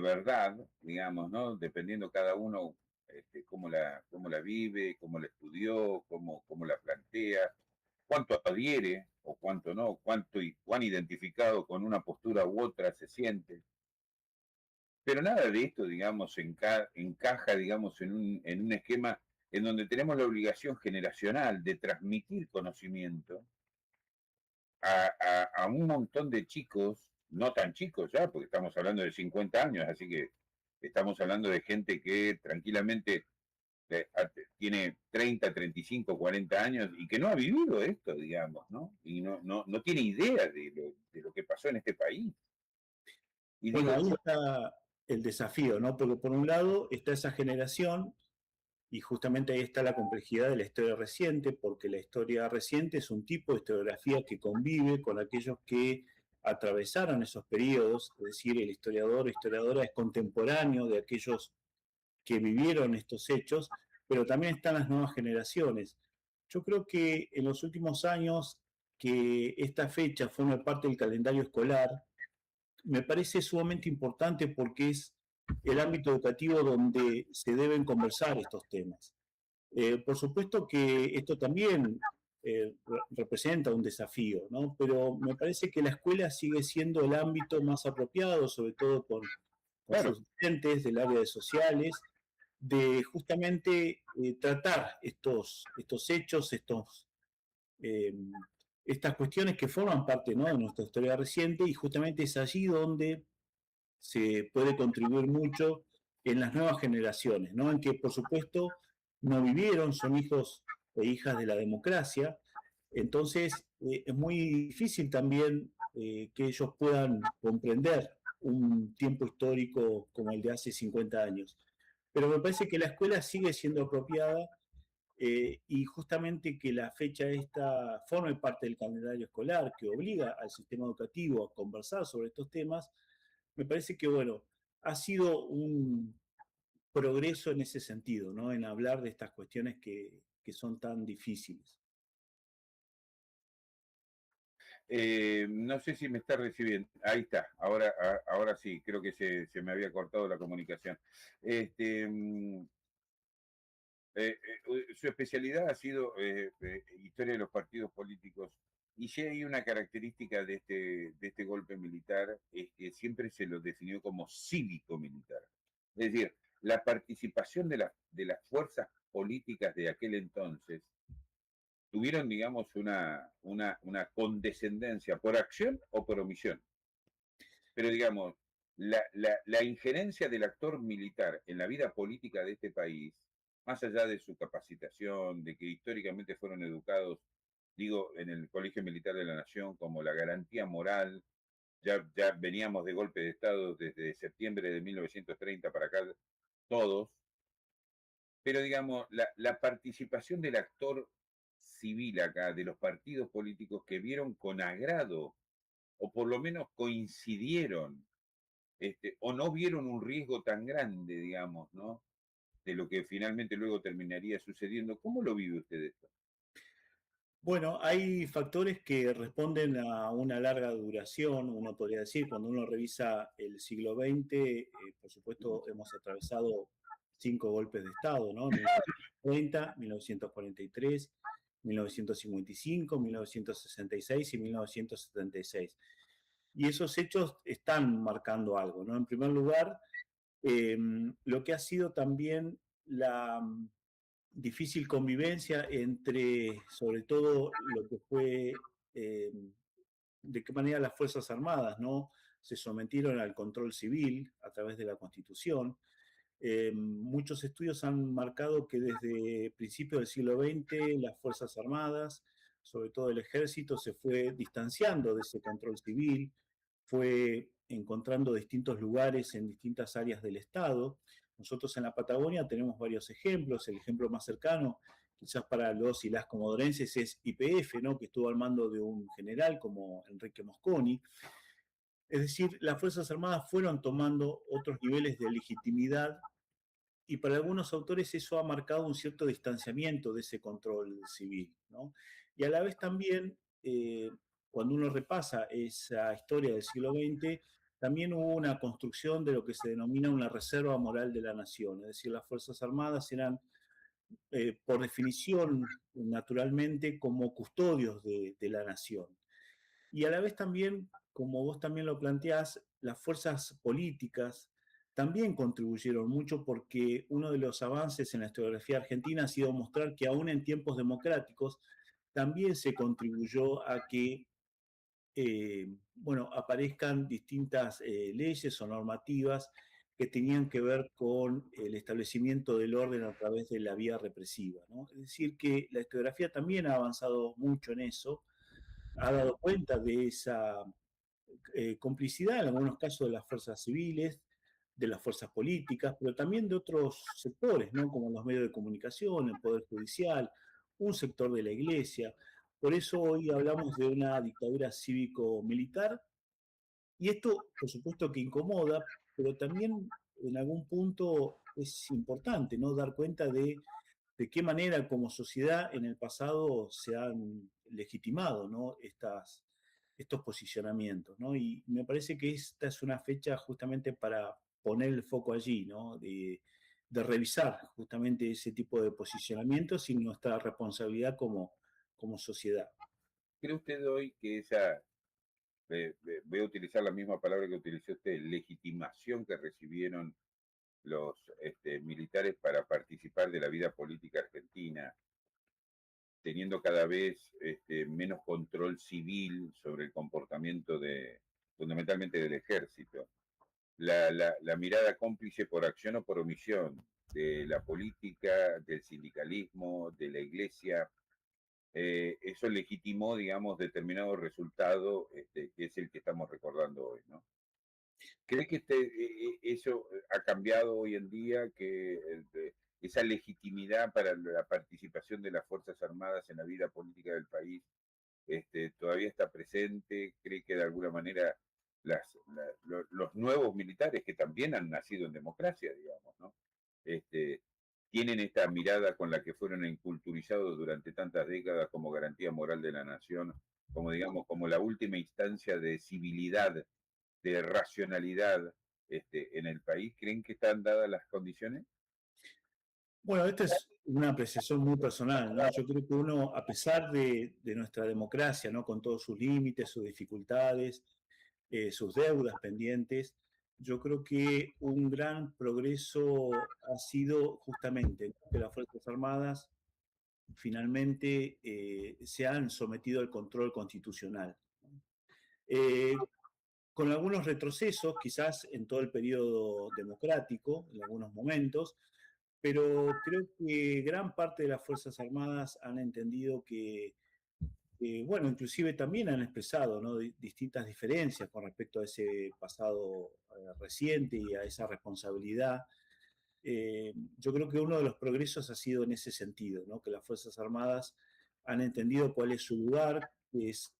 verdad, digamos, ¿no? Dependiendo cada uno cómo la vive, cómo la estudió, cómo la plantea, cuánto adhiere o cuánto no, cuánto y cuán identificado con una postura u otra se siente. Pero nada de esto, digamos, encaja, digamos, en un esquema en donde tenemos la obligación generacional de transmitir conocimiento a un montón de chicos, no tan chicos ya, porque estamos hablando de 50 años, así que estamos hablando de gente que tranquilamente tiene 30, 35, 40 años y que no ha vivido esto, digamos, ¿no? Y no tiene idea de lo que pasó en este país. Y Bueno, digo, ahí está el desafío, ¿no? Porque por un lado está esa generación y justamente ahí está la complejidad de la historia reciente, porque la historia reciente es un tipo de historiografía que convive con aquellos que atravesaron esos periodos, es decir, el historiador o historiadora es contemporáneo de aquellos que vivieron estos hechos, pero también están las nuevas generaciones. Yo creo que en los últimos años que esta fecha forma parte del calendario escolar, me parece sumamente importante porque es el ámbito educativo donde se deben conversar estos temas. Por supuesto que esto también representa un desafío, ¿no? Pero me parece que la escuela sigue siendo el ámbito más apropiado, sobre todo con sus claro, docentes del área de sociales, de justamente tratar estos hechos, eh, estas cuestiones que forman parte, ¿no?, de nuestra historia reciente, y justamente es allí donde se puede contribuir mucho en las nuevas generaciones, ¿no? En que, por supuesto, no vivieron, son hijos e hijas de la democracia, entonces es muy difícil también que ellos puedan comprender un tiempo histórico como el de hace 50 años. Pero me parece que la escuela sigue siendo apropiada y justamente que la fecha esta forme parte del calendario escolar que obliga al sistema educativo a conversar sobre estos temas, me parece que, bueno, ha sido un progreso en ese sentido, ¿no? En hablar de estas cuestiones que son tan difíciles. no sé si me está recibiendo. Ahí está, ahora sí, creo que se me había cortado la comunicación. Este, su especialidad ha sido historia de los partidos políticos. Y si hay una característica de este golpe militar, es que siempre se lo definió como cívico-militar. Es decir, la participación de las fuerzas políticas de aquel entonces tuvieron, digamos, una condescendencia por acción o por omisión. Pero, digamos, la injerencia del actor militar en la vida política de este país, más allá de su capacitación, de que históricamente fueron educados, digo, en el Colegio Militar de la Nación como la garantía moral, ya veníamos de golpe de Estado desde septiembre de 1930 para acá, todos, pero digamos, la participación del actor civil acá, de los partidos políticos que vieron con agrado, o por lo menos coincidieron, o no vieron un riesgo tan grande, digamos, ¿no? De lo que finalmente luego terminaría sucediendo. ¿Cómo lo vive usted esto? Bueno, hay factores que responden a una larga duración, uno podría decir, cuando uno revisa el siglo XX, por supuesto hemos atravesado 5 golpes de Estado, ¿no? 1930, 1943, 1955, 1966 y 1976. Y esos hechos están marcando algo, ¿no? En primer lugar, lo que ha sido también la difícil convivencia entre, sobre todo, lo que fue, de qué manera las Fuerzas Armadas, ¿no?, se sometieron al control civil a través de la Constitución. Muchos estudios han marcado que desde principios del siglo XX las Fuerzas Armadas, sobre todo el ejército, se fue distanciando de ese control civil, fue encontrando distintos lugares en distintas áreas del Estado. Nosotros en la Patagonia tenemos varios ejemplos. El ejemplo más cercano, quizás para los y las comodorenses, es YPF, ¿no?, que estuvo al mando de un general como Enrique Mosconi. Es decir, las Fuerzas Armadas fueron tomando otros niveles de legitimidad y para algunos autores eso ha marcado un cierto distanciamiento de ese control civil, ¿no? Y a la vez también, cuando uno repasa esa historia del siglo XX, también hubo una construcción de lo que se denomina una reserva moral de la nación, es decir, las Fuerzas Armadas eran, por definición, naturalmente, como custodios de la nación. Y a la vez también, como vos también lo planteás, las fuerzas políticas también contribuyeron mucho porque uno de los avances en la historiografía argentina ha sido mostrar que aún en tiempos democráticos también se contribuyó a que bueno, aparezcan distintas leyes o normativas que tenían que ver con el establecimiento del orden a través de la vía represiva, ¿no? Es decir, que la historiografía también ha avanzado mucho en eso, ha dado cuenta de esa complicidad, en algunos casos, de las fuerzas civiles, de las fuerzas políticas, pero también de otros sectores, ¿no? Como los medios de comunicación, el Poder Judicial, un sector de la Iglesia. Por eso hoy hablamos de una dictadura cívico-militar, y esto, por supuesto, que incomoda, pero también en algún punto es importante, ¿no? Dar cuenta de qué manera como sociedad en el pasado se han legitimado, ¿no? Estos posicionamientos, ¿no? Y me parece que esta es una fecha justamente para poner el foco allí, ¿no? De revisar justamente ese tipo de posicionamientos y nuestra responsabilidad como sociedad. ¿Cree usted hoy que voy a utilizar la misma palabra que utilizó usted, legitimación que recibieron los militares para participar de la vida política argentina, teniendo cada vez menos control civil sobre el comportamiento fundamentalmente del ejército? La mirada cómplice por acción o por omisión de la política, del sindicalismo, de la iglesia, eso legitimó, digamos, determinado resultado, que es el que estamos recordando hoy, ¿no? ¿Cree que eso ha cambiado hoy en día, que esa legitimidad para la participación de las Fuerzas Armadas en la vida política del país todavía está presente? ¿Cree que de alguna manera los nuevos militares, que también han nacido en democracia, digamos, ¿no? Este, tienen esta mirada con la que fueron enculturizados durante tantas décadas como garantía moral de la nación, como digamos, como la última instancia de civilidad, de racionalidad en el país? ¿Creen que están dadas las condiciones? Bueno, esta es una apreciación muy personal, ¿no? Yo creo que uno, a pesar de nuestra democracia, ¿no? Con todos sus límites, sus dificultades, sus deudas pendientes, yo creo que un gran progreso ha sido justamente, ¿no? Que las Fuerzas Armadas finalmente se han sometido al control constitucional. Eh, con algunos retrocesos, quizás en todo el periodo democrático, en algunos momentos, pero creo que gran parte de las Fuerzas Armadas han entendido bueno, inclusive también han expresado, ¿no? Distintas diferencias con respecto a ese pasado reciente y a esa responsabilidad. Yo creo que uno de los progresos ha sido en ese sentido, ¿no? Que las Fuerzas Armadas han entendido cuál es su lugar, que es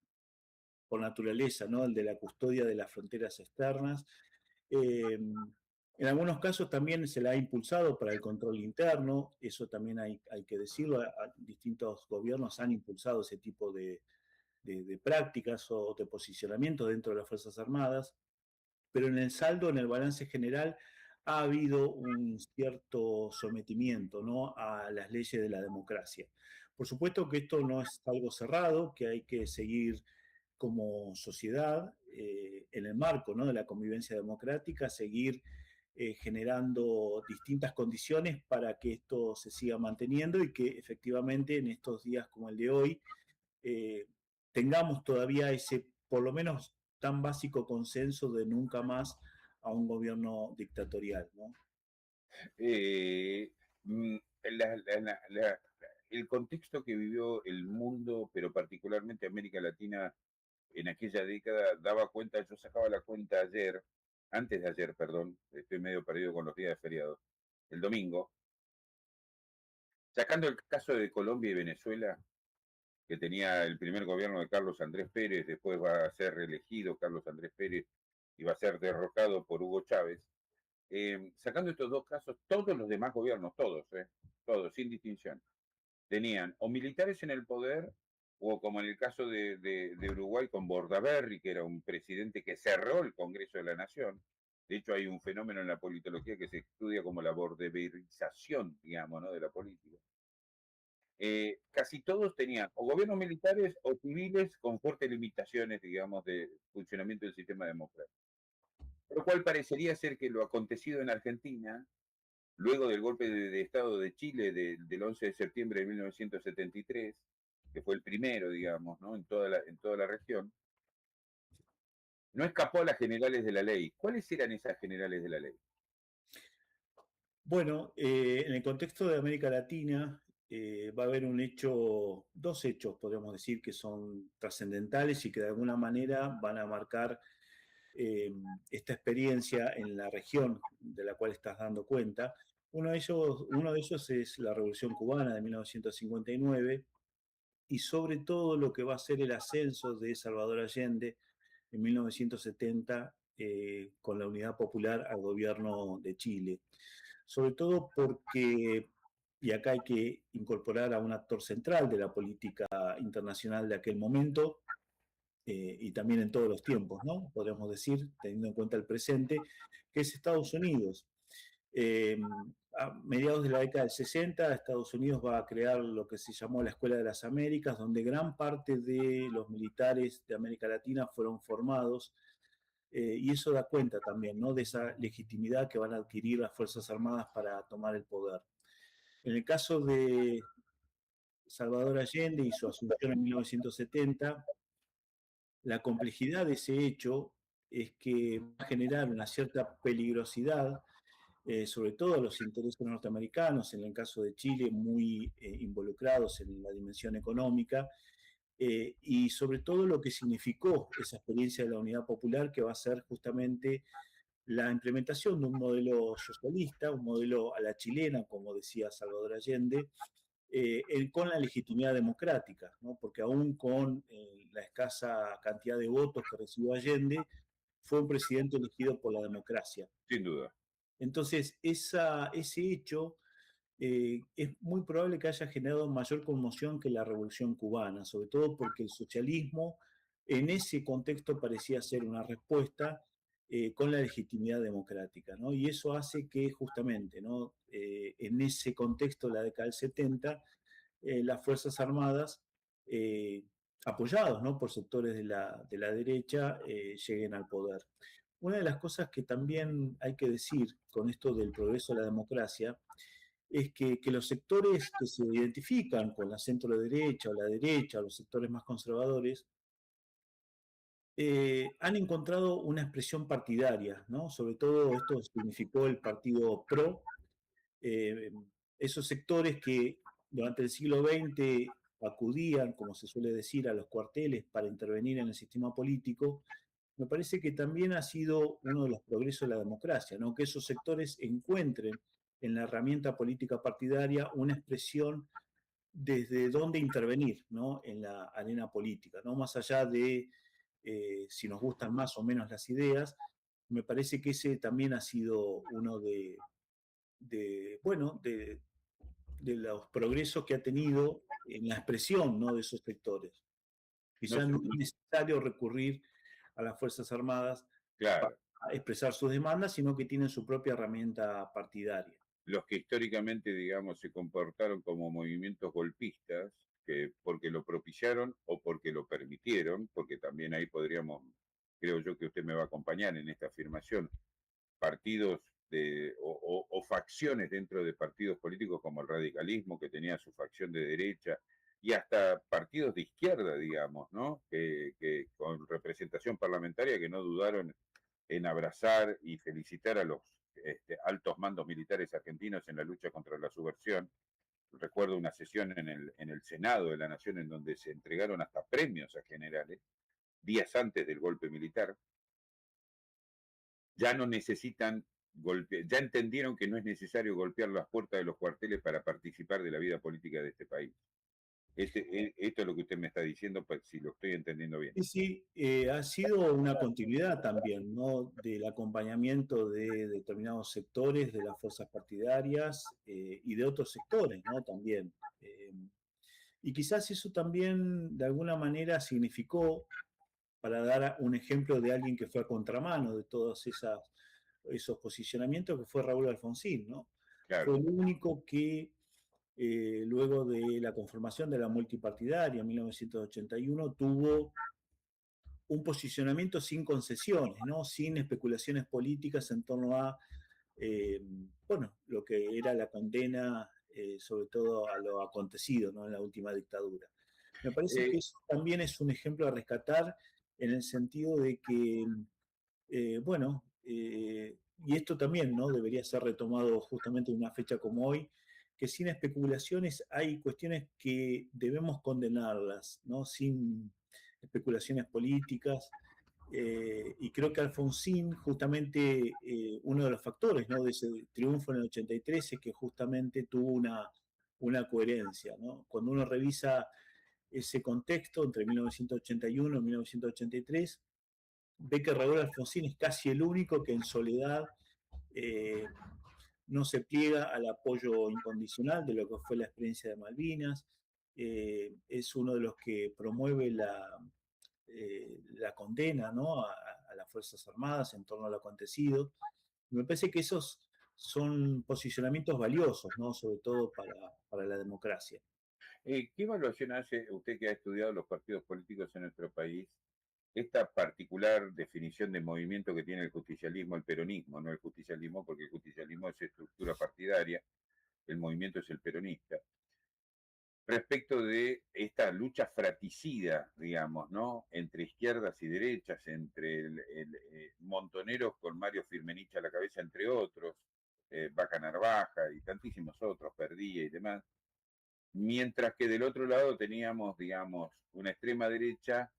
por naturaleza, ¿no? El de la custodia de las fronteras externas. En algunos casos también se la ha impulsado para el control interno, eso también hay que decirlo, distintos gobiernos han impulsado ese tipo de prácticas o de posicionamiento dentro de las Fuerzas Armadas, pero en el saldo, en el balance general, ha habido un cierto sometimiento, ¿no? A las leyes de la democracia. Por supuesto que esto no es algo cerrado, que hay que seguir como sociedad, en el marco, ¿no? De la convivencia democrática, seguir generando distintas condiciones para que esto se siga manteniendo y que efectivamente en estos días como el de hoy eh, tengamos todavía ese, por lo menos, tan básico consenso de nunca más a un gobierno dictatorial, ¿no? Eh, mm, la- la- la- la- el contexto que vivió el mundo, pero particularmente América Latina en aquella década, daba cuenta. Yo sacaba la cuenta ayer, antes de ayer, perdón, estoy medio perdido con los días de feriado, el domingo, sacando el caso de Colombia y Venezuela, que tenía el primer gobierno de Carlos Andrés Pérez, después va a ser reelegido Carlos Andrés Pérez y va a ser derrocado por Hugo Chávez. Sacando estos dos casos, todos los demás gobiernos, todos, todos, sin distinción, tenían o militares en el poder o como en el caso de Uruguay con Bordaberry, que era un presidente que cerró el Congreso de la Nación. De hecho, hay un fenómeno en la politología que se estudia como la bordeverización, digamos, ¿no?, de la política. Casi todos tenían o gobiernos militares o civiles con fuertes limitaciones, digamos, de funcionamiento del sistema democrático. Por lo cual parecería ser que lo acontecido en Argentina, luego del golpe de Estado de Chile del 11 de septiembre de 1973, que fue el primero, digamos, ¿no?, en toda la región, no escapó a las generales de la ley. ¿Cuáles eran esas generales de la ley? Bueno, en el contexto de América Latina va a haber dos hechos, podríamos decir, que son trascendentales y que de alguna manera van a marcar esta experiencia en la región de la cual estás dando cuenta. Uno de ellos es la Revolución Cubana de 1959 y sobre todo lo que va a ser el ascenso de Salvador Allende en 1970 con la Unidad Popular al gobierno de Chile. Sobre todo porque, y acá hay que incorporar a un actor central de la política internacional de aquel momento, y también en todos los tiempos, ¿no? Podríamos decir, teniendo en cuenta el presente, que es Estados Unidos. A mediados de la década del 60, Estados Unidos va a crear lo que se llamó la Escuela de las Américas, donde gran parte de los militares de América Latina fueron formados, y eso da cuenta también, ¿no?, de esa legitimidad que van a adquirir las Fuerzas Armadas para tomar el poder. En el caso de Salvador Allende y su asunción en 1970, la complejidad de ese hecho es que va a generar una cierta peligrosidad, sobre todo a los intereses norteamericanos, en el caso de Chile, muy involucrados en la dimensión económica, y sobre todo lo que significó esa experiencia de la Unidad Popular, que va a ser justamente la implementación de un modelo socialista, un modelo a la chilena, como decía Salvador Allende, con la legitimidad democrática, ¿no? Porque aún con la escasa cantidad de votos que recibió Allende, fue un presidente elegido por la democracia. Sin duda. Entonces, ese hecho es muy probable que haya generado mayor conmoción que la Revolución Cubana, sobre todo porque el socialismo en ese contexto parecía ser una respuesta con la legitimidad democrática, ¿no? Y eso hace que justamente, ¿no?, en ese contexto, la década del 70, las Fuerzas Armadas, eh, apoyados, ¿no?, por sectores de la derecha, lleguen al poder. Una de las cosas que también hay que decir con esto del progreso de la democracia es que los sectores que se identifican con la centro derecha o la derecha, los sectores más conservadores, han encontrado una expresión partidaria, ¿no? Sobre todo esto significó el partido PRO, eh, esos sectores que durante el siglo XX acudían, como se suele decir, a los cuarteles para intervenir en el sistema político. Me parece que también ha sido uno de los progresos de la democracia, ¿no?, que esos sectores encuentren en la herramienta política partidaria una expresión desde dónde intervenir, ¿no?, en la arena política, ¿no? Más allá de si nos gustan más o menos las ideas, me parece que ese también ha sido uno bueno, de los progresos que ha tenido en la expresión, ¿no?, de esos sectores. No Quizás sé, no es necesario recurrir a las Fuerzas Armadas para claro, expresar sus demandas, sino que tienen su propia herramienta partidaria. los que históricamente, digamos, se comportaron como movimientos golpistas, que porque lo propiciaron o porque lo permitieron, porque también ahí podríamos, creo yo que usted me va a acompañar en esta afirmación, partidos o facciones dentro de partidos políticos como el radicalismo, que tenía su facción de derecha, y hasta partidos de izquierda, digamos, ¿no?, que con representación parlamentaria que no dudaron en abrazar y felicitar a los altos mandos militares argentinos en la lucha contra la subversión. Recuerdo una sesión en el Senado de la Nación en donde se entregaron hasta premios a generales días antes del golpe militar. Ya no necesitan golpear, ya entendieron que no es necesario golpear las puertas de los cuarteles para participar de la vida política de este país. Esto es lo que usted me está diciendo, pues, si lo estoy entendiendo bien. Y sí, ha sido una continuidad también, ¿no?, del acompañamiento de determinados sectores de las fuerzas partidarias y de otros sectores, ¿no?, también. Y quizás eso también de alguna manera significó, para dar un ejemplo de alguien que fue a contramano de todos esos posicionamientos, que fue Raúl Alfonsín, ¿no? Fue Claro. el único que luego de la conformación de la multipartidaria en 1981 tuvo un posicionamiento sin concesiones, ¿no? Sin especulaciones políticas en torno a eh, bueno, lo que era la condena, sobre todo a lo acontecido, ¿no? En la última dictadura. Me parece que Eh, eso también es un ejemplo a rescatar en el sentido de que, bueno, y esto también, ¿no? Debería ser retomado justamente en una fecha como hoy, que sin especulaciones hay cuestiones que debemos condenarlas, ¿no? Sin especulaciones políticas, y creo que Alfonsín, justamente, uno de los factores, ¿no? De ese triunfo en el 83 es que justamente tuvo una coherencia, ¿no? Cuando uno revisa ese contexto entre 1981 y 1983, ve que Raúl Alfonsín es casi el único que en soledad eh, no se pliega al apoyo incondicional de lo que fue la experiencia de Malvinas, es uno de los que promueve la condena, ¿no? A las Fuerzas Armadas en torno a lo acontecido. Me parece que esos son posicionamientos valiosos, ¿no? Sobre todo para la democracia. ¿Qué evaluación hace usted que ha estudiado los partidos políticos en nuestro país? Esta particular definición de movimiento que tiene el justicialismo, el peronismo, no el justicialismo, porque el justicialismo es estructura partidaria, el movimiento es el peronista, respecto de esta lucha fratricida, digamos, ¿no? Entre izquierdas y derechas, entre Montoneros con Mario Firmenich a la cabeza, entre otros, Vaca Narvaja y tantísimos otros, Perdía y demás, mientras que del otro lado teníamos, digamos, una extrema derecha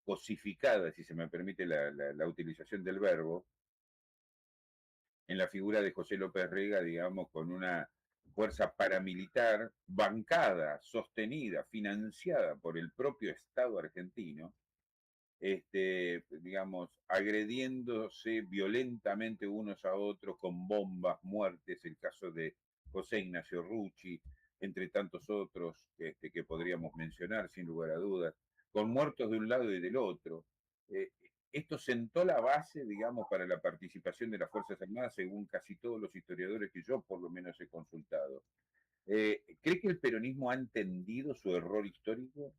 cosificada, si se me permite la utilización del verbo, en la figura de José López Rega, digamos, con una fuerza paramilitar bancada, sostenida, financiada por el propio Estado argentino, digamos, agrediéndose violentamente unos a otros con bombas, muertes, el caso de José Ignacio Rucci, entre tantos otros que podríamos mencionar sin lugar a dudas, con muertos de un lado y del otro. Eh, Esto sentó la base, digamos, para la participación de las Fuerzas Armadas, según casi todos los historiadores que yo por lo menos he consultado. ¿Cree que el peronismo ha entendido su error histórico?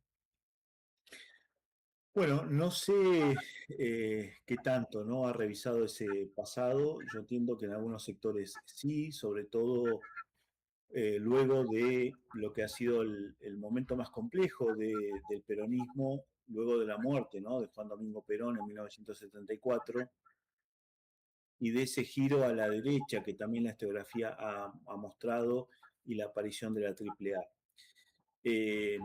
Bueno, no sé qué tanto, ¿no? Ha revisado ese pasado. Yo entiendo que en algunos sectores sí, sobre todo luego de lo que ha sido el momento más complejo del peronismo, luego de la muerte, ¿no? De Juan Domingo Perón en 1974, y de ese giro a la derecha que también la historiografía ha mostrado, y la aparición de la AAA. Eh,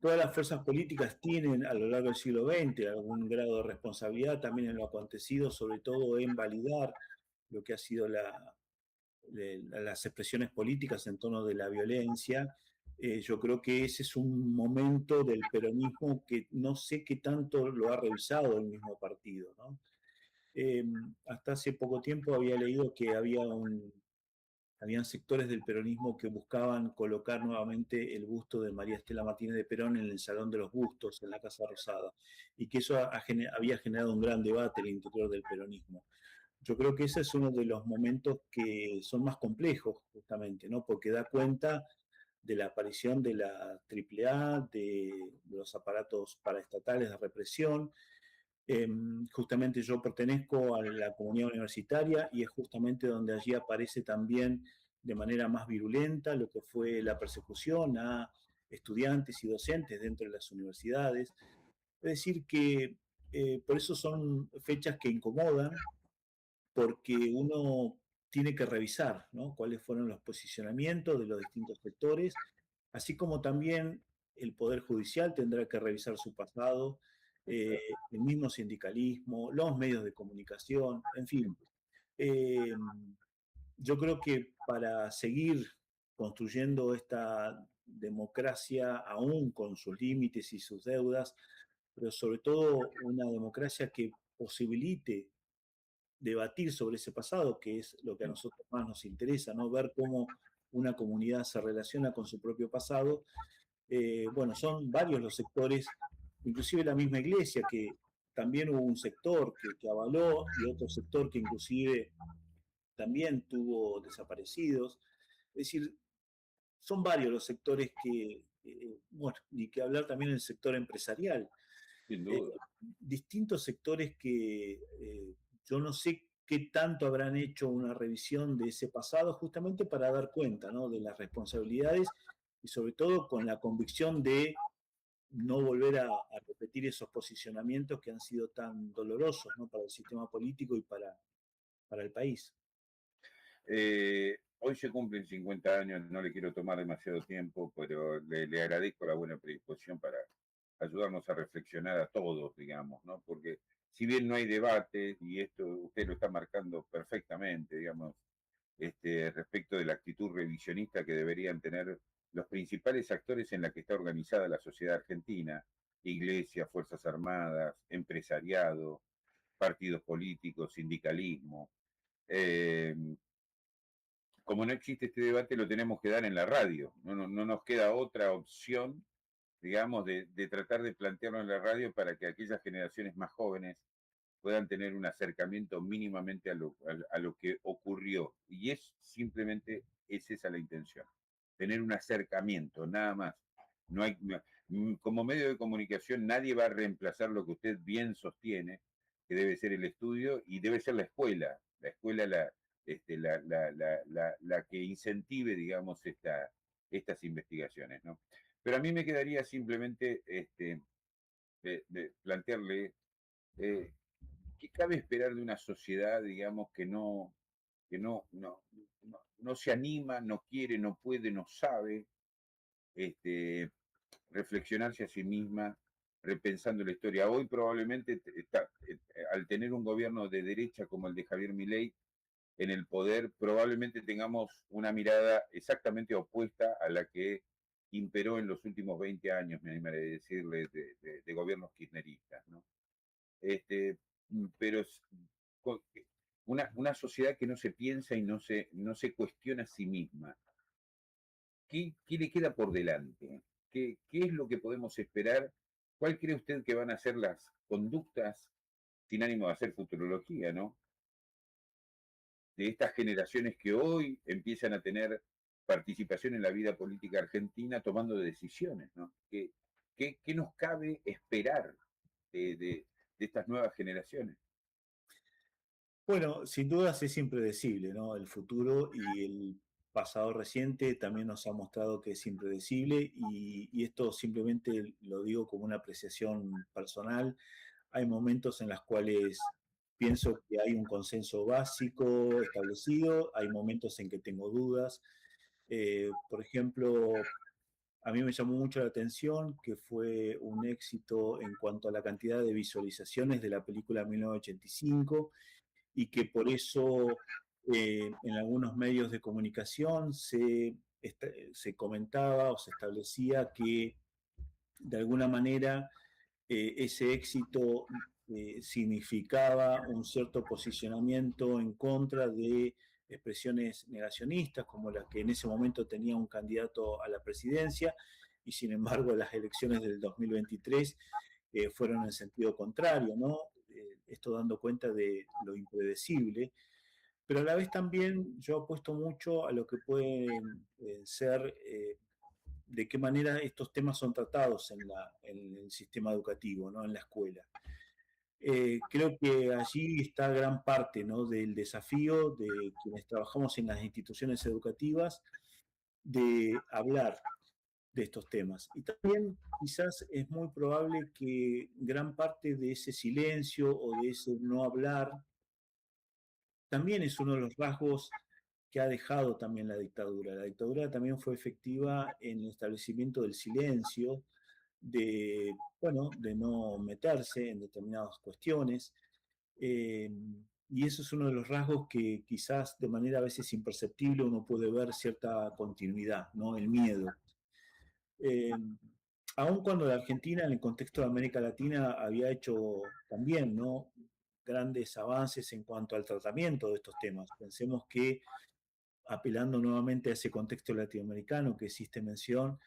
Todas las fuerzas políticas tienen a lo largo del siglo XX algún grado de responsabilidad también en lo acontecido, sobre todo en validar lo que ha sido las expresiones políticas en torno de la violencia. Yo creo que ese es un momento del peronismo que no sé qué tanto lo ha revisado el mismo partido, ¿no? Eh, Hasta hace poco tiempo había leído que habían sectores del peronismo que buscaban colocar nuevamente el busto de María Estela Martínez de Perón en el Salón de los Bustos, en la Casa Rosada, y que eso había generado un gran debate en el interior del peronismo. Yo creo que ese es uno de los momentos que son más complejos, justamente, ¿no? Porque da cuenta de la aparición de la AAA, de los aparatos paraestatales de represión. Justamente yo pertenezco a la comunidad universitaria y es justamente donde allí aparece también de manera más virulenta lo que fue la persecución a estudiantes y docentes dentro de las universidades. Es decir, que por eso son fechas que incomodan, porque uno tiene que revisar, ¿no? Cuáles fueron los posicionamientos de los distintos sectores, así como también el Poder Judicial tendrá que revisar su pasado, el mismo sindicalismo, los medios de comunicación, en fin. Eh, yo creo que para seguir construyendo esta democracia, aún con sus límites y sus deudas, pero sobre todo una democracia que posibilite debatir sobre ese pasado, que es lo que a nosotros más nos interesa, ¿no? Ver cómo una comunidad se relaciona con su propio pasado, bueno, son varios los sectores, inclusive la misma iglesia, que también hubo un sector que avaló y otro sector que inclusive también tuvo desaparecidos. Es decir, son varios los sectores que, bueno, y que hablar también del sector empresarial. sin Eh, duda. Distintos sectores que yo no sé qué tanto habrán hecho una revisión de ese pasado justamente para dar cuenta, ¿no?, de las responsabilidades y sobre todo con la convicción de no volver a repetir esos posicionamientos que han sido tan dolorosos, ¿no?, para el sistema político y para el país. Hoy se cumplen 50 años, no le quiero tomar demasiado tiempo, pero le agradezco la buena predisposición para ayudarnos a reflexionar a todos, digamos, ¿no? Porque si bien no hay debate, y esto usted lo está marcando perfectamente, digamos, respecto de la actitud revisionista que deberían tener los principales actores en la que está organizada la sociedad argentina, iglesia, fuerzas armadas, empresariado, partidos políticos, sindicalismo. Eh, Como no existe este debate, lo tenemos que dar en la radio. No nos queda otra opción, digamos, de tratar de plantearlo en la radio para que aquellas generaciones más jóvenes puedan tener un acercamiento mínimamente a lo que ocurrió. Y es esa la intención, tener un acercamiento, nada más. No hay, como medio de comunicación nadie va a reemplazar lo que usted bien sostiene, que debe ser el estudio y debe ser la escuela la que incentive, digamos, estas investigaciones, ¿no? Pero a mí me quedaría simplemente de plantearle eh, qué cabe esperar de una sociedad, digamos, que no se anima, no quiere, no puede, no sabe este, reflexionarse a sí misma, repensando la historia. Hoy probablemente al tener un gobierno de derecha como el de Javier Milei en el poder, probablemente tengamos una mirada exactamente opuesta a la que imperó en los últimos 20 años, me animaré a decirle, de gobiernos kirchneristas, ¿no? Este, pero una sociedad que no se piensa y no se cuestiona a sí misma. ¿Qué le queda por delante? ¿Qué es lo que podemos esperar? ¿Cuál cree usted que van a ser las conductas, sin ánimo de hacer futurología, ¿no?, de estas generaciones que hoy empiezan a tener participación en la vida política argentina tomando decisiones, ¿no? ¿Qué nos cabe esperar de estas nuevas generaciones? Bueno, sin dudas es impredecible, ¿no? El futuro y el pasado reciente también nos ha mostrado que es impredecible y esto simplemente lo digo como una apreciación personal. Hay momentos en los cuales pienso que hay un consenso básico establecido, hay momentos en que tengo dudas. Por ejemplo, a mí me llamó mucho la atención que fue un éxito en cuanto a la cantidad de visualizaciones de la película 1985 y que por eso en algunos medios de comunicación se comentaba o se establecía que de alguna manera ese éxito significaba un cierto posicionamiento en contra de expresiones negacionistas, como las que en ese momento tenía un candidato a la presidencia, y sin embargo las elecciones del 2023 fueron en sentido contrario, ¿no? Esto dando cuenta de lo impredecible, pero a la vez también yo apuesto mucho a lo que pueden ser de qué manera estos temas son tratados en el sistema educativo, ¿no?, en la escuela. Creo que allí está gran parte, ¿no?, del desafío de quienes trabajamos en las instituciones educativas de hablar de estos temas. Y también quizás es muy probable que gran parte de ese silencio o de ese no hablar también es uno de los rasgos que ha dejado también la dictadura. La dictadura también fue efectiva en el establecimiento del silencio, de, bueno, de no meterse en determinadas cuestiones. eh, y eso es uno de los rasgos que quizás de manera a veces imperceptible uno puede ver cierta continuidad, ¿no? El miedo. Eh, Aun cuando la Argentina en el contexto de América Latina había hecho también, ¿no?, grandes avances en cuanto al tratamiento de estos temas. Pensemos que apelando nuevamente a ese contexto latinoamericano que hiciste mención,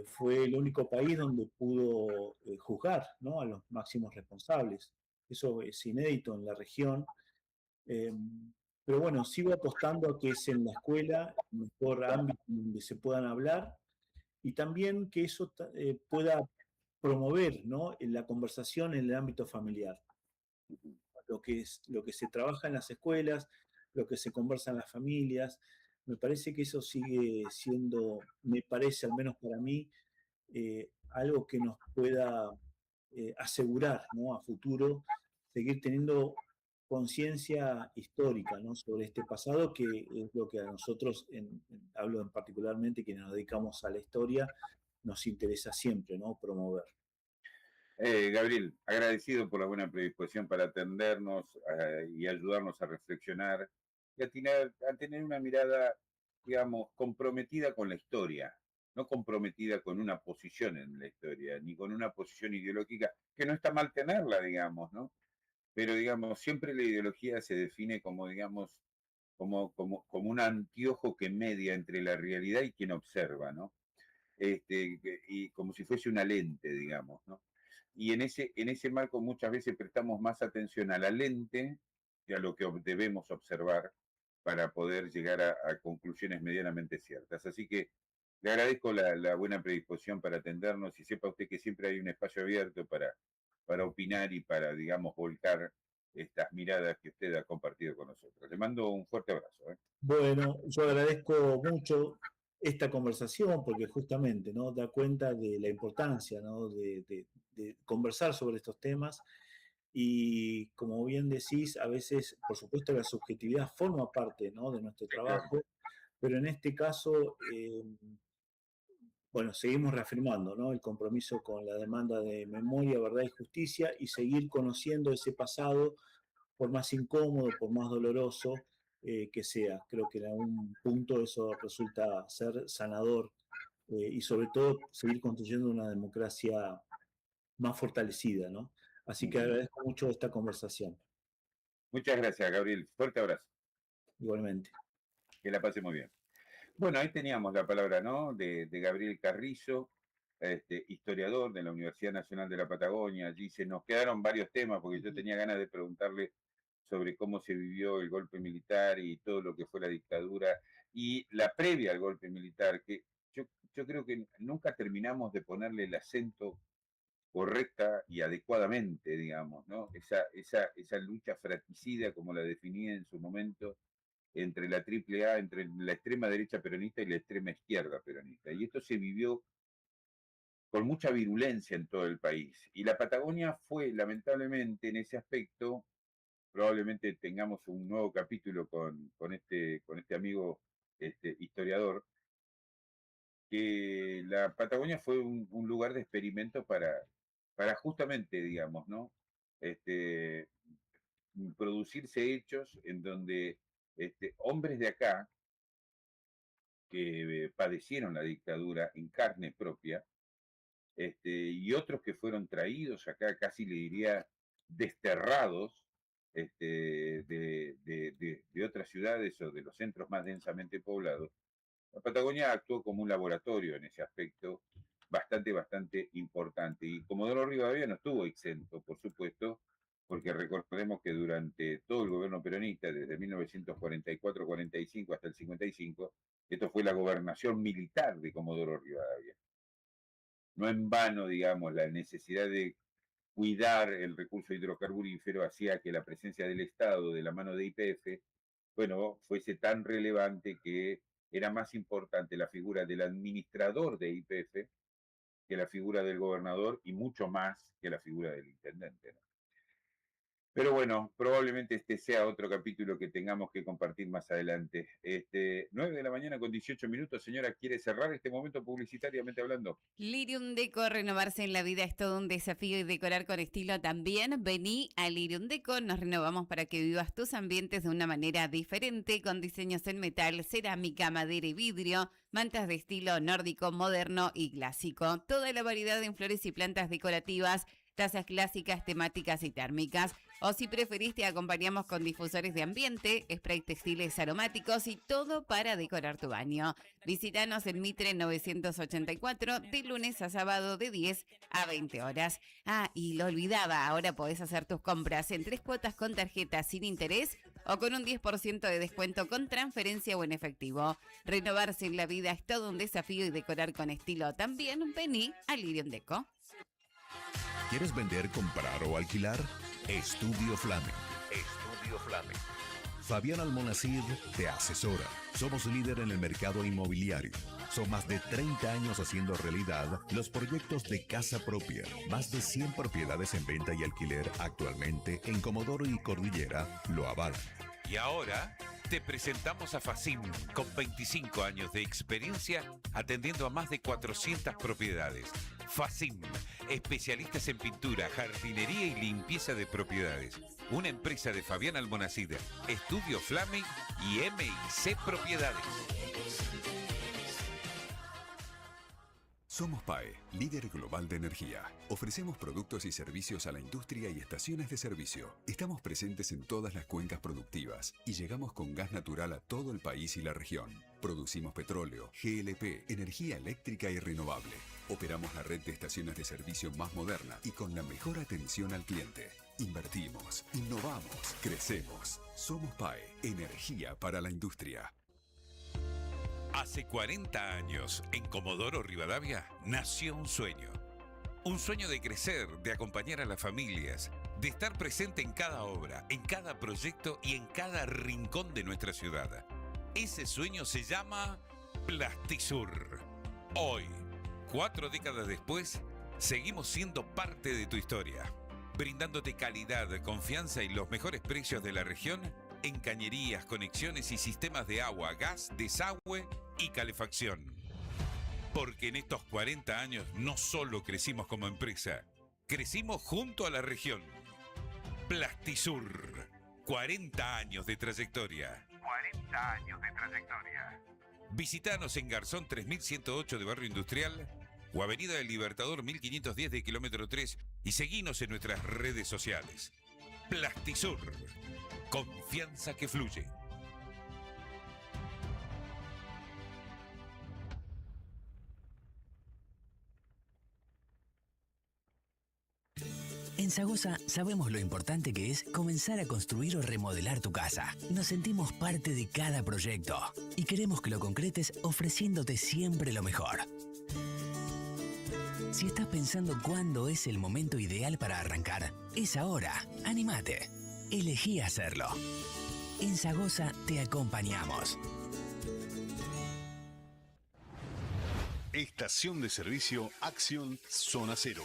fue el único país donde pudo juzgar, ¿no?, a los máximos responsables. Eso es inédito en la región. Eh, pero bueno, sigo apostando a que es en la escuela el mejor ámbito donde se puedan hablar y también que eso pueda promover, ¿no?, en la conversación en el ámbito familiar. Lo que se trabaja en las escuelas, lo que se conversa en las familias, me parece que eso sigue siendo, me parece al menos para mí, algo que nos pueda asegurar, ¿no?, a futuro seguir teniendo conciencia histórica, ¿no?, sobre este pasado, que es lo que a nosotros, hablo en particularmente quienes nos dedicamos a la historia, nos interesa siempre, ¿no?, promover. Gabriel, agradecido por la buena predisposición para atendernos y ayudarnos a reflexionar y a tener una mirada, digamos, comprometida con la historia, no comprometida con una posición en la historia, ni con una posición ideológica, que no está mal tenerla, digamos, ¿no? Pero, digamos, siempre la ideología se define como, digamos, como un anteojo que media entre la realidad y quien observa, ¿no? Y como si fuese una lente, digamos, ¿no? Y en ese marco muchas veces prestamos más atención a la lente que a lo que debemos observar para poder llegar a conclusiones medianamente ciertas. Así que le agradezco la buena predisposición para atendernos y sepa usted que siempre hay un espacio abierto para opinar y para, digamos, volcar estas miradas que usted ha compartido con nosotros. Le mando un fuerte abrazo. Bueno, yo agradezco mucho esta conversación porque justamente, ¿no?, da cuenta de la importancia, ¿no?, de conversar sobre estos temas y como bien decís, a veces, por supuesto, la subjetividad forma parte, ¿no?, de nuestro Sí, claro. trabajo, pero en este caso, bueno, seguimos reafirmando, ¿no?, el compromiso con la demanda de memoria, verdad y justicia y seguir conociendo ese pasado por más incómodo, por más doloroso que sea. Creo que en algún punto eso resulta ser sanador y sobre todo seguir construyendo una democracia más fortalecida, ¿no? Así que Ujú. agradezco mucho esta conversación, Muchas gracias, Gabriel. Fuerte abrazo. igualmente. Que la pase muy bien. Bueno, ahí teníamos la palabra, ¿no? De Gabriel Carrizo, historiador de la Universidad Nacional de la Patagonia. Allí se nos quedaron varios temas porque yo tenía ganas de preguntarle sobre cómo se vivió el golpe militar y todo lo que fue la dictadura y la previa al golpe militar, que yo, yo creo que nunca terminamos de ponerle el acento correcta y adecuadamente, digamos, ¿no? Esa lucha fratricida, como la definía en su momento, entre la triple A, entre la extrema derecha peronista y la extrema izquierda peronista. Y esto se vivió con mucha virulencia en todo el país. Y la Patagonia fue, lamentablemente, en ese aspecto, probablemente tengamos un nuevo capítulo con este amigo historiador, que la Patagonia fue un lugar de experimento para justamente, digamos, ¿no? Este, producirse hechos en donde hombres de acá que padecieron la dictadura en carne propia, y otros que fueron traídos acá, casi le diría desterrados de otras ciudades o de los centros más densamente poblados. La Patagonia actuó como un laboratorio en ese aspecto bastante importante. Y Comodoro Rivadavia no estuvo exento, por supuesto, porque recordemos que durante todo el gobierno peronista, desde 1944-45 hasta el 55, esto fue la gobernación militar de Comodoro Rivadavia. No en vano, digamos, la necesidad de cuidar el recurso hidrocarburífero hacía que la presencia del Estado de la mano de YPF, bueno, fuese tan relevante que era más importante la figura del administrador de YPF que la figura del gobernador y mucho más que la figura del intendente, ¿no? Pero bueno, probablemente este sea otro capítulo que tengamos que compartir más adelante. 9 de la mañana con 18 minutos, señora, ¿quiere cerrar este momento publicitariamente hablando? Lirium Deco, renovarse en la vida es todo un desafío y decorar con estilo también. Vení a Lirium Deco, nos renovamos para que vivas tus ambientes de una manera diferente, con diseños en metal, cerámica, madera y vidrio, mantas de estilo nórdico, moderno y clásico. Toda la variedad en flores y plantas decorativas, tazas clásicas, temáticas y térmicas. O si preferís, te acompañamos con difusores de ambiente, spray textiles aromáticos y todo para decorar tu baño. Visítanos en Mitre 984 de lunes a sábado de 10 a 20 horas. Ah, y lo olvidaba, ahora podés hacer tus compras en 3 cuotas con tarjeta sin interés o con un 10% de descuento con transferencia o en efectivo. Renovarse en la vida es todo un desafío y decorar con estilo también. Vení a Lirium Deco. ¿Quieres vender, comprar o alquilar? Estudio Flamen. Estudio Flamen. Fabián Almonacid te asesora. Somos líder en el mercado inmobiliario. Son más de 30 años haciendo realidad los proyectos de casa propia. Más de 100 propiedades en venta y alquiler actualmente en Comodoro y Cordillera lo avalan. Y ahora te presentamos a Facim, con 25 años de experiencia atendiendo a más de 400 propiedades. Facim, especialistas en pintura, jardinería y limpieza de propiedades. Una empresa de Fabián Almonacid, Estudio Flamen y MIC Propiedades. Somos PAE, líder global de energía. Ofrecemos productos y servicios a la industria y estaciones de servicio. Estamos presentes en todas las cuencas productivas y llegamos con gas natural a todo el país y la región. Producimos petróleo, GLP, energía eléctrica y renovable. Operamos la red de estaciones de servicio más moderna y con la mejor atención al cliente. Invertimos, innovamos, crecemos. Somos PAE, energía para la industria. Hace 40 años, en Comodoro Rivadavia, nació un sueño. Un sueño de crecer, de acompañar a las familias, de estar presente en cada obra, en cada proyecto y en cada rincón de nuestra ciudad. Ese sueño se llama Plastisur. Hoy, 4 décadas después, seguimos siendo parte de tu historia, brindándote calidad, confianza y los mejores precios de la región en cañerías, conexiones y sistemas de agua, gas, desagüe y calefacción. Porque en estos 40 años no solo crecimos como empresa, crecimos junto a la región. Plastisur, 40 años de trayectoria. 40 años de trayectoria. Visítanos en Garzón 3108 de Barrio Industrial o Avenida del Libertador 1510 de kilómetro 3 y seguinos en nuestras redes sociales. Plastisur, confianza que fluye. En Sagosa sabemos lo importante que es comenzar a construir o remodelar tu casa. Nos sentimos parte de cada proyecto y queremos que lo concretes ofreciéndote siempre lo mejor. Si estás pensando cuándo es el momento ideal para arrancar, es ahora. Anímate. Elegí hacerlo. En Sagosa te acompañamos. Estación de servicio Acción Zona Cero.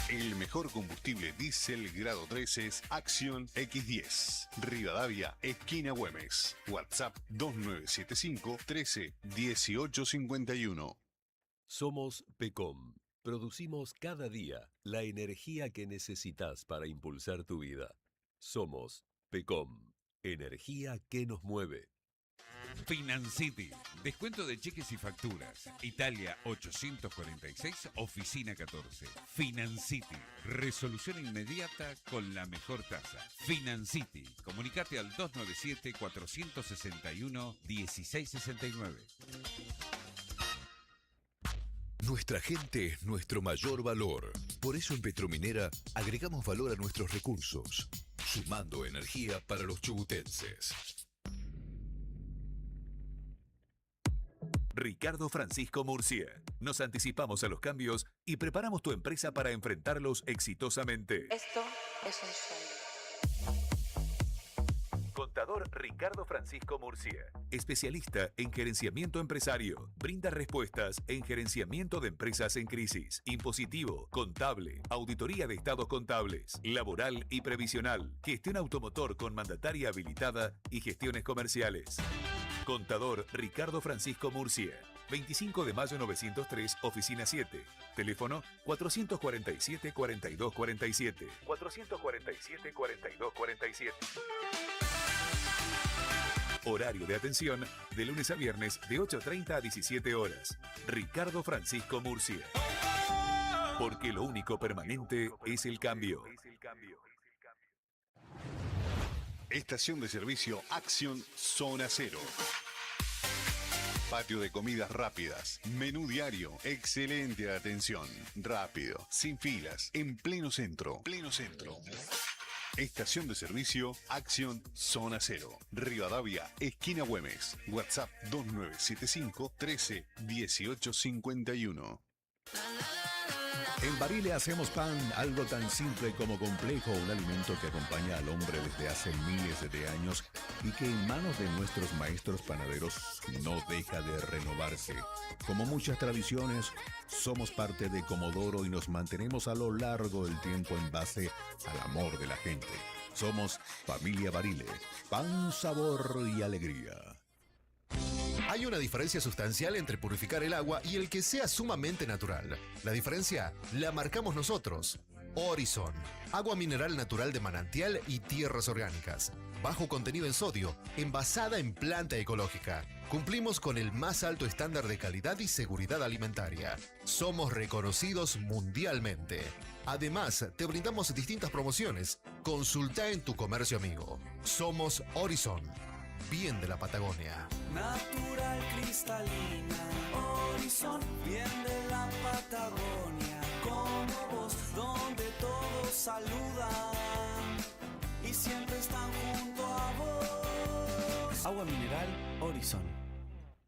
El mejor combustible diésel grado 3 es Acción X10. Rivadavia, esquina Güemes. WhatsApp 2975 13 1851. Somos PECOM. Producimos cada día la energía que necesitas para impulsar tu vida. Somos PECOM. Energía que nos mueve. Financity, descuento de cheques y facturas. Italia 846, oficina 14. Financity, resolución inmediata con la mejor tasa. Financity, comunicate al 297-461-1669. Nuestra gente es nuestro mayor valor. Por eso en Petrominera agregamos valor a nuestros recursos, sumando energía para los chubutenses. Ricardo Francisco Murcia. Nos anticipamos a los cambios y preparamos tu empresa para enfrentarlos exitosamente. Esto es un sueño. Contador Ricardo Francisco Murcia. Especialista en gerenciamiento empresario. Brinda respuestas en gerenciamiento de empresas en crisis, impositivo, contable, auditoría de estados contables, laboral y previsional, gestión automotor con mandataria habilitada y gestiones comerciales. Contador Ricardo Francisco Murcia. 25 de mayo 903, oficina 7. Teléfono 447-4247. 447-4247. Horario de atención de lunes a viernes de 8:30 a 17 horas. Ricardo Francisco Murcia. Porque lo único permanente es el cambio. Estación de servicio Acción Zona Cero. Patio de comidas rápidas, menú diario, excelente atención, rápido, sin filas, en pleno centro. Estación de servicio Acción Zona Cero. Rivadavia, esquina Güemes. WhatsApp 2975 13 18 51. En Barile hacemos pan, algo tan simple como complejo, un alimento que acompaña al hombre desde hace miles de años y que en manos de nuestros maestros panaderos no deja de renovarse. Como muchas tradiciones, somos parte de Comodoro y nos mantenemos a lo largo del tiempo en base al amor de la gente. Somos Familia Barile, pan, sabor y alegría. Hay una diferencia sustancial entre purificar el agua y el que sea sumamente natural. La diferencia la marcamos nosotros. Horizon, agua mineral natural de manantial y tierras orgánicas. Bajo contenido en sodio, envasada en planta ecológica. Cumplimos con el más alto estándar de calidad y seguridad alimentaria. Somos reconocidos mundialmente. Además, te brindamos distintas promociones. Consulta en tu comercio amigo. Somos Horizon. Bien de la Patagonia. Natural cristalina, Horizon, bien de la Patagonia, como vos, donde todos saludan y siempre están junto a vos. Agua mineral Horizon.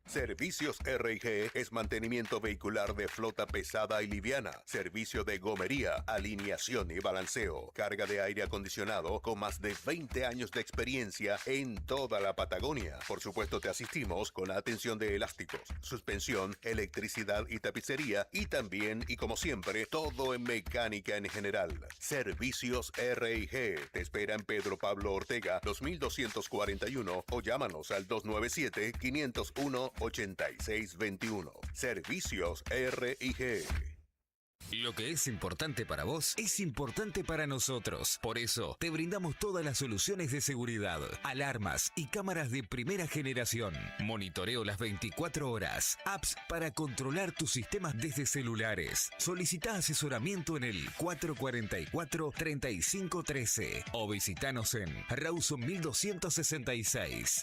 Servicios R&G es mantenimiento vehicular de flota pesada y liviana, servicio de gomería, alineación y balanceo, carga de aire acondicionado con más de 20 años de experiencia en toda la Patagonia. Por supuesto te asistimos con la atención de elásticos, suspensión, electricidad y tapicería y también y como siempre todo en mecánica en general. Servicios R&G te espera en Pedro Pablo Ortega 2241 o llámanos al 297-501-8621. Servicios R&G. Lo que es importante para vos es importante para nosotros. Por eso, te brindamos todas las soluciones de seguridad, alarmas y cámaras de primera generación. Monitoreo las 24 horas. Apps para controlar tus sistemas desde celulares. Solicita asesoramiento en el 444-3513 o visitanos en Rawson 1266.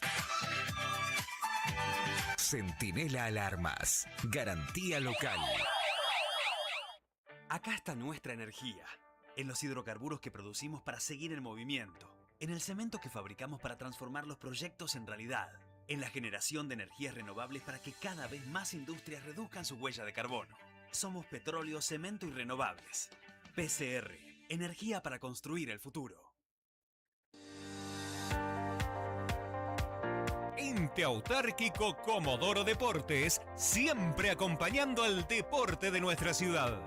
Centinela Alarmas. Garantía local. Acá está nuestra energía, en los hidrocarburos que producimos para seguir en movimiento, en el cemento que fabricamos para transformar los proyectos en realidad, en la generación de energías renovables para que cada vez más industrias reduzcan su huella de carbono. Somos petróleo, cemento y renovables. PCR, energía para construir el futuro. Ente Autárquico Comodoro Deportes, siempre acompañando al deporte de nuestra ciudad.